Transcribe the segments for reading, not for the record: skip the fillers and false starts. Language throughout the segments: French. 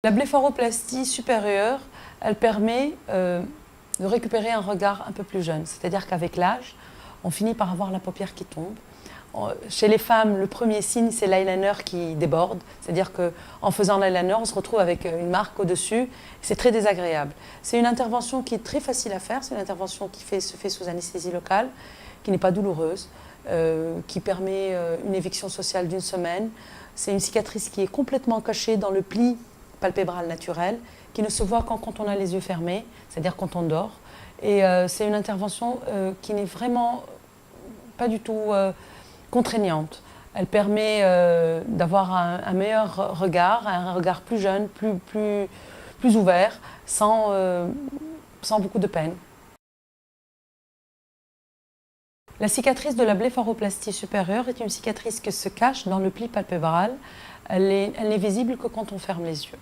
La blépharoplastie supérieure, elle permet de récupérer un regard un peu plus jeune. C'est-à-dire qu'avec l'âge, on finit par avoir la paupière qui tombe. Chez les femmes, le premier signe, c'est l'eyeliner qui déborde. C'est-à-dire qu'en faisant l'eyeliner, on se retrouve avec une marque au-dessus. C'est très désagréable. C'est une intervention qui est très facile à faire. C'est une intervention qui se fait sous anesthésie locale, qui n'est pas douloureuse, qui permet une éviction sociale d'1 semaine. C'est une cicatrice qui est complètement cachée dans le pli palpébral naturel, qui ne se voit qu'en quand on a les yeux fermés, c'est-à-dire quand on dort. Et c'est une intervention qui n'est vraiment pas du tout contraignante. Elle permet d'avoir un meilleur regard, un regard plus jeune, plus ouvert, sans beaucoup de peine. La cicatrice de la blépharoplastie supérieure est une cicatrice qui se cache dans le pli palpébral. Elle n'est visible que quand on ferme les yeux.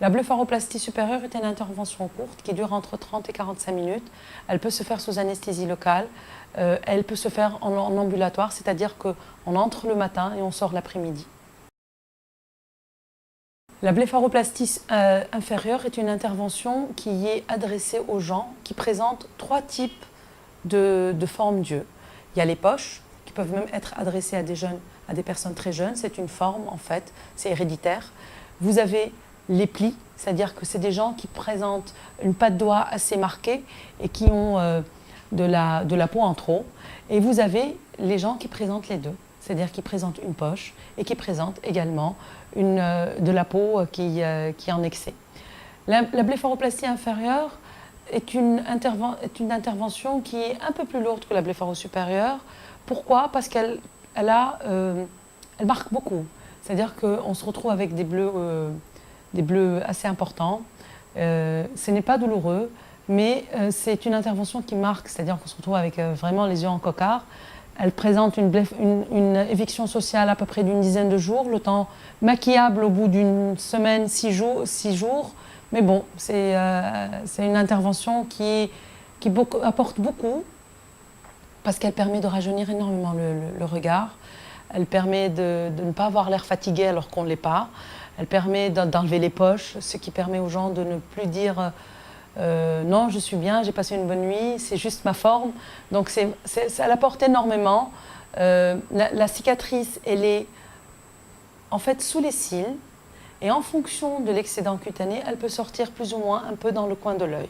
La blépharoplastie supérieure est une intervention courte qui dure entre 30 et 45 minutes. Elle peut se faire sous anesthésie locale. Elle peut se faire en ambulatoire, c'est-à-dire qu'on entre le matin et on sort l'après-midi. La blépharoplastie inférieure est une intervention qui est adressée aux gens qui présentent 3 types de formes d'yeux. Il y a les poches, qui peuvent même être adressées à des personnes très jeunes. C'est une forme, en fait, c'est héréditaire. Vous avez les plis, c'est-à-dire que c'est des gens qui présentent une patte doigt assez marquée et qui ont de la peau en trop. Et vous avez les gens qui présentent les deux, c'est-à-dire qui présentent une poche et qui présentent également de la peau qui est en excès. La blépharoplastie inférieure est une intervention qui est un peu plus lourde que la blépharoplastie supérieure. Pourquoi? Parce qu'elle marque beaucoup. C'est-à-dire qu'on se retrouve avec des bleus assez importants. Ce n'est pas douloureux, mais c'est une intervention qui marque. C'est-à-dire qu'on se retrouve avec vraiment les yeux en coquard. Elle présente une éviction sociale à peu près d'une dizaine de jours, le temps maquillable au bout d'une semaine, 6 jours. Mais bon, c'est une intervention qui apporte beaucoup parce qu'elle permet de rajeunir énormément le regard. Elle permet de ne pas avoir l'air fatigué alors qu'on ne l'est pas. Elle permet d'enlever les poches, ce qui permet aux gens de ne plus dire non, je suis bien, j'ai passé une bonne nuit, c'est juste ma forme. Donc ça l'apporte énormément. La cicatrice, elle est en fait sous les cils et en fonction de l'excédent cutané, elle peut sortir plus ou moins un peu dans le coin de l'œil.